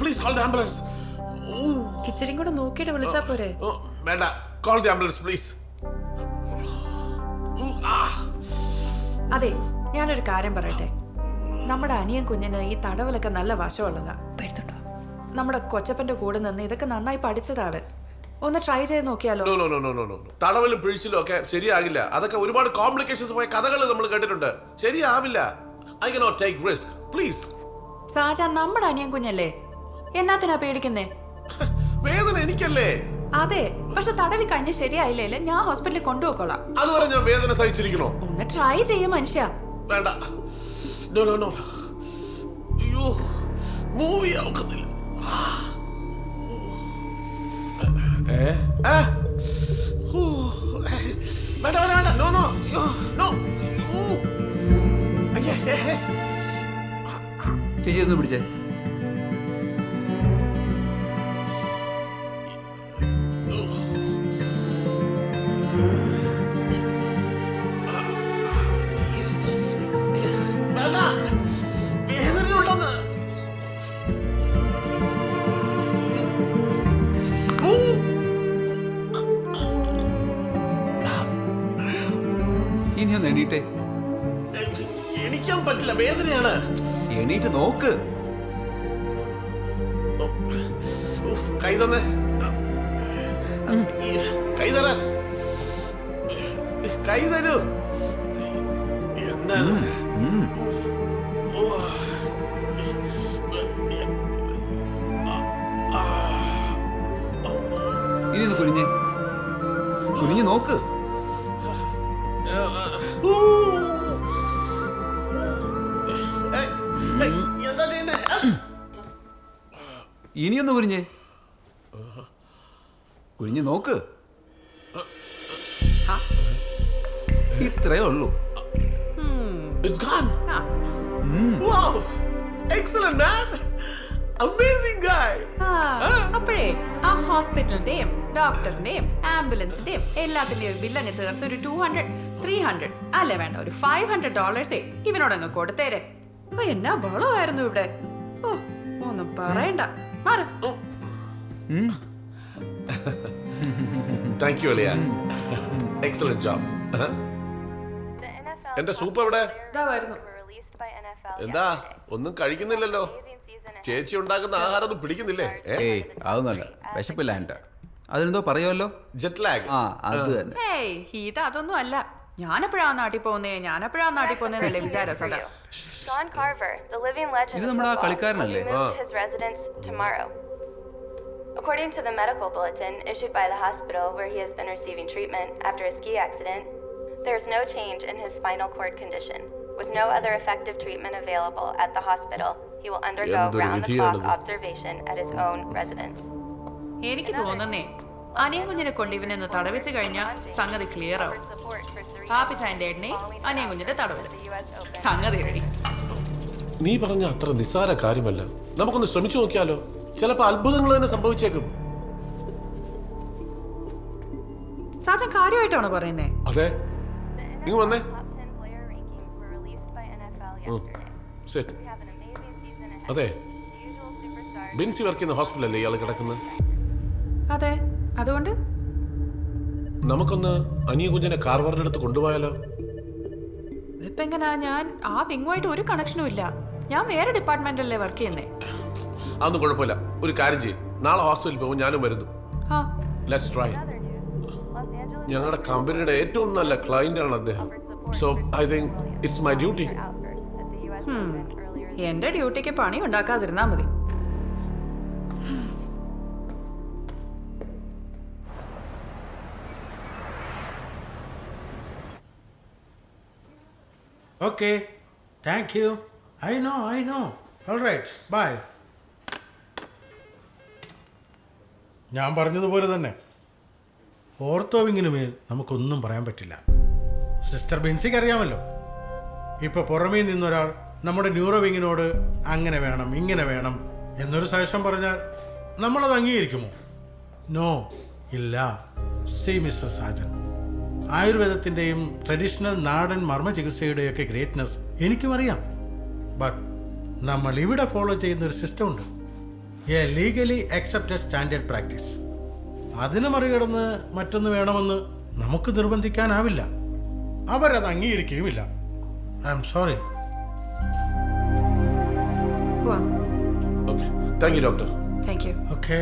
Please call the ambulance. ഇച്ചിരി കൂടെ നോക്കിയിട്ട് വിളിച്ചാ പോരെ? വേണ്ട, call the ambulance please. അതെ, ഞാനൊരു കാര്യം പറയട്ടെ. നമ്മുടെ അനിയൻ കുഞ്ഞിന് ഈ തടവലൊക്കെ നല്ല വശമുള്ളതാ. നമ്മുടെ കൊച്ചപ്പന്റെ കൂടെ നിന്ന് ഇതൊക്കെ നന്നായി പഠിച്ചതാണ്. ഒന്ന് ട്രൈ ചെയ്ത് നോക്കിയാലോ? തടവലും പിഴിച്ചിലും ഒക്കെ ശരിയാകില്ല. അതൊക്കെ ഒരുപാട് കോംപ്ലിക്കേഷൻസ് പോയ കഥകൾ നമ്മൾ കേട്ടിട്ടുണ്ട്. ശരിയാവില്ല. I cannot take risk. Please. സാജ, നമ്മുടെ അനിയൻ കുഞ്ഞല്ലേ, എന്നാത്തിനാ പേടിക്കുന്നേ? വേദന എനിക്കല്ലേ? അതെ, പക്ഷെ തടവി കഴിഞ്ഞ് ശരിയായില്ലേ ഞാൻ ഹോസ്പിറ്റലിൽ കൊണ്ടുപോയിക്കോളാം. അതുവരെ ഞാൻ വേദന സഹിച്ചിരിക്കണോ? ഒന്ന് ട്രൈ ചെയ്യും മനുഷ്യ. വേണ്ട. നോ. അയ്യോ, മൂവി ആവുന്നില്ല. വേണ്ട. നോ. ചേച്ചി ഒന്ന് പിടിച്ചേ. ഇനി ഒന്ന് എണീറ്റേ. എണീക്കാൻ പറ്റില്ല, വേദനയാണ്. എണീറ്റ് നോക്ക്. കൈ തന്നെ, കൈ തരാൻ. കൈ തരൂ. എന്താണ്? ഇനി ഒന്ന് കുനിഞ്ഞ് നോക്ക്. ഇനിയൊന്ന് കുനിഞ്ഞ് നോക്ക്. ഇത്രയേ ഉള്ളൂ. It's gone. Wow. Excellent, man. Amazing guy. അപ്പോഴേ ആ ഹോസ്പിറ്റലിന്റെയും ഡോക്ടറിന്റെയും ആംബുലൻസിന്റെയും എല്ലാത്തിന്റെയും ബില്ലങ്ങ് ചേർത്ത് ഒരു 200-300 അല്ലേ വേണ്ട, ഒരു $500 ഇവനോടങ്ങ് കൊടുത്തേരെ. എന്നാ ബളമായിരുന്നു ഇവിടെ. ഓ, ഒന്നും പറയണ്ട. Thank you, Alia. Excellent job. എന്റെ സൂപ്പ് എവിടെ? എന്താ ഒന്നും കഴിക്കുന്നില്ലല്ലോ? ചേച്ചി ഉണ്ടാക്കുന്ന ആഹാരം ഒന്നും പിടിക്കുന്നില്ലേ? ഏയ്, അതൊന്നുമല്ല, വിശപ്പില്ല എന്റെ. അതിനെന്തോ പറയുമല്ലോ, ജെറ്റ് ലാഗ്. അത് തന്നെ. ഇതൊന്നും അല്ല. ഞാനെപ്പോഴാ നാട്ടിൽ പോകുന്നേന്നല്ലേ വിചാരം. സദാ Sean Carver, the living legend ഇത് of നമ്മുടെ football, കളിക്കാരനല്ലേ? will be moved to his residence tomorrow. According to the medical bulletin issued by the hospital where he has been receiving treatment after a ski accident, there is no change in his spinal cord condition. With no other effective treatment available at the hospital, he will undergo round-the-clock observation at his own residence. എനിക്ക് തോന്നുന്നേ അനിയൻ കുഞ്ഞിനെ കൊണ്ട് ഇവനെ ഒന്ന് തടവിച്ച് കഴിഞ്ഞാൽ സംഗതി clear ആവും. പാപ്പിച്ചായന്റെ എണ്ണ അനിയൻ കുഞ്ഞിന്റെ തടവിൽ സംഗതി റെഡി. നീ പറഞ്ഞ അത്ര നിസ്സാര കാര്യമല്ല. നമുക്കൊന്ന് ശ്രമിച്ചു നോക്കിയാലോ? ചിലപ്പോ അത്ഭുതങ്ങൾ തന്നെ സംഭവിച്ചേക്കും. സാജൻ കാര്യമായിട്ടാണോ പറയുന്നേ? അതെ. നിങ്ങൾ വന്നേ. അതെ, ബിൻസി വർക്ക് ചെയ്യുന്ന ഹോസ്പിറ്റലല്ലേ ഇയാൾ കിടക്കുന്നത്? അതെ. അതുകൊണ്ട് നമുക്കൊന്ന് അനിയ കുഞ്ഞിനെ കാർവാറിന്റെ അടുത്ത് കൊണ്ടുപോയാലോ? ഇതിപ്പോ എങ്ങനാ? ഞാൻ ആ വിങ്ങുമായിട്ട് ഒരു കണക്ഷനും ഇല്ല. ഞാൻ വേറെ ഡിപ്പാർട്ട്മെന്റിലല്ലേ വർക്ക് ചെയ്യുന്നേ. അതൊന്നും കുഴപ്പമില്ല. ഒരു കാര്യം ചെയ്യും, നാളെ ഹോസ്പിറ്റലിൽ പോകും, ഞാനും വരുന്നു. Let's try. ഞങ്ങളുടെ കമ്പനിയുടെ ഏറ്റവും നല്ല ക്ലയന്റ് ആണ് അദ്ദേഹം. So I think it's my duty. എന്റെ ഡ്യൂട്ടിക്ക് പണി ഉണ്ടാക്കാതിരുന്നാ മതി. Okay, thank you. I know. All right, bye. ഞാൻ പറഞ്ഞതുപോലെ തന്നെ ഓർത്തോവിങ്ങിന് മേൽ നമുക്കൊന്നും പറയാൻ പറ്റില്ല. സിസ്റ്റർ ബിൻസിക്ക് അറിയാമല്ലോ, ഇപ്പോൾ പുറമേ നിന്നൊരാൾ നമ്മുടെ ന്യൂറോവിങ്ങിനോട് അങ്ങനെ വേണം ഇങ്ങനെ വേണം എന്നൊരു സജഷൻ പറഞ്ഞാൽ നമ്മളത് അംഗീകരിക്കുമോ? നോ, ഇല്ല. സി മിസ്റ്റർ സാജൻ, ആയുർവേദത്തിൻ്റെയും ട്രഡീഷണൽ നാടൻ മർമ്മ ചികിത്സയുടെയൊക്കെ ഗ്രേറ്റ്നെസ് എനിക്കും അറിയാം. ബട്ട് നമ്മൾ ഇവിടെ ഫോളോ ചെയ്യുന്ന ഒരു സിസ്റ്റം ഉണ്ട്. A legally accepted standard practice. അതിന് മറികടന്ന് മറ്റൊന്ന് വേണമെന്ന് നമുക്ക് നിർബന്ധിക്കാനാവില്ല. അവരത് അംഗീകരിക്കുകയുമില്ല. I'm sorry. പോവാം. Okay, thank you doctor. Thank you. Okay.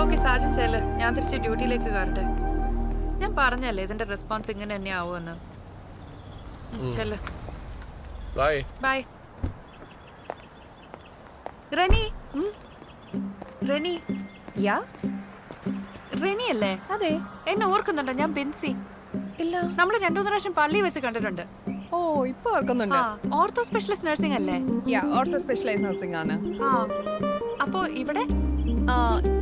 Okay Sajan ചെല്ല്, ഞാൻ തിരിച്ച് ഡ്യൂട്ടിയിലേക്ക് കയറട്ടെ. ഞാൻ പറഞ്ഞല്ലേ ഇതിന്റെ റെസ്പോൺസ് ഇങ്ങനെ തന്നെ ആവുമെന്ന്. ചെല്ല്. ബൈ. ബൈ. റെനി. റെനി. യാ റെനി അല്ലേ? അതെ. എന്നെ ഓർക്കുന്നുണ്ടോ? ഞാൻ ബിൻസി. ഇല്ല. നമ്മൾ 2-3 പ്രാവശ്യം പള്ളി വെച്ച് കണ്ടിട്ടുണ്ട്. ഓ ഇപ്പൊ ഓർക്കുന്നുണ്ട്. ഓർത്തോ സ്പെഷ്യലിസ്റ്റ് നഴ്സിംഗ് അല്ലേ? യാ ഓർത്തോ സ്പെഷ്യലൈസ് നഴ്സിംഗ് ആണ്. അപ്പോ ഇവിടെ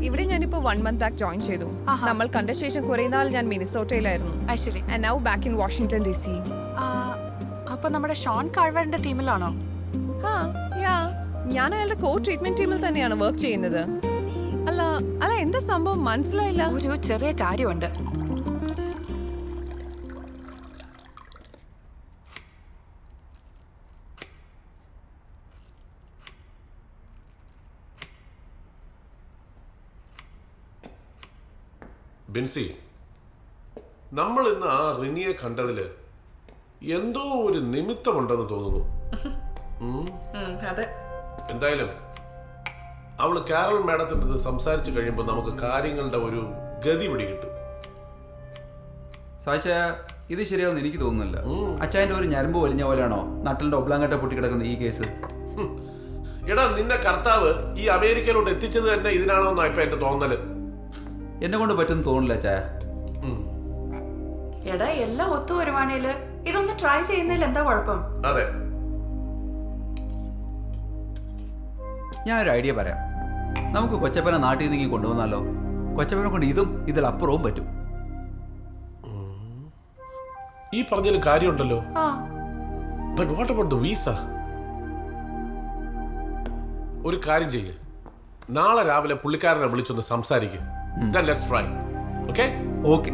ഇവിടെ ഞാനിപ്പോ 1 month ബാക്ക് ജോയിൻ ചെയ്തു. നമ്മൾ കണ്ട ശേഷം കുറെ നാൾ ഞാൻ മിനിസോട്ടയിലായിരുന്നു. ശരി. And now back in Washington DC. അപ്പൊ നമ്മുടെ ഷോൺ കാൾവറിന്റെ ടീമിലാണോ? യാ ഞാൻ അയാളുടെ കോ ട്രീറ്റ്മെന്റ് ടീമിൽ തന്നെയാണ് വർക്ക് ചെയ്യുന്നത്. അല്ല അല്ല എന്താ സംഭവം മനസ്സിലായില്ല. ഒരു ചെറിയ കാര്യമുണ്ട്. ബിൻസി, നമ്മൾ ഇന്ന് ആ റിനിയെ കണ്ടതില് എന്തോ ഒരു നിമിത്തമുണ്ടെന്ന് തോന്നുന്നു. അതെ. എന്തായാലും അവള് കാരൽ മാഡത്തിൻ്റെ അടുത്ത് സംസാരിച്ചു കഴിയുമ്പോൾ നമുക്ക് കാര്യങ്ങളുടെ ഒരു ഗതി പിടികിട്ടും. സായിച്ച ഇത് ശരിയാവുമെന്ന് എനിക്ക് തോന്നുന്നില്ല. അച്ചായൻ്റെ ഒരു ഞരമ്പ് വലിഞ്ഞ പോലെയാണോ നട്ടലിൻ്റെ ഒബ്ലാങ്കട്ട പൊട്ടിക്കിടക്കുന്ന ഈ കേസ്? എടാ, നിന്നെ കർത്താവ് ഈ അമേരിക്കയിലോട്ട് എത്തിച്ചത് തന്നെ ഇതിനാണോന്നാ ഇപ്പൊ എന്റെ തോന്നല്. എന്നെ കൊണ്ട് പറ്റുമെന്ന് തോന്നില്ല അച്ചായ. എടാ, എല്ലാം ഒത്തു വരുവാണേല് ഇതൊന്ന് ട്രൈ ചെയ്യുന്നതിൽ എന്താ കുഴപ്പം? അതെ, ഞാനൊരു ഐഡിയ പറയാം. നമുക്ക് കൊച്ചപ്പനെ നാട്ടിൽ നിന്ന് ഇങ്ങ് കൊണ്ടുവന്നാലോ? കൊച്ചപ്പനെ കൊണ്ട് ഇതും ഇതിലപ്പുറവും പറ്റും. ഈ പറഞ്ഞതിന് കാര്യമുണ്ടല്ലോ. But what about the visa? ഒരു കാര്യം ചെയ്യ്, നാളെ രാവിലെ പുള്ളിക്കാരനെ വിളിച്ചൊന്ന് സംസാരിക്കും. Then let's try. Okay? Okay.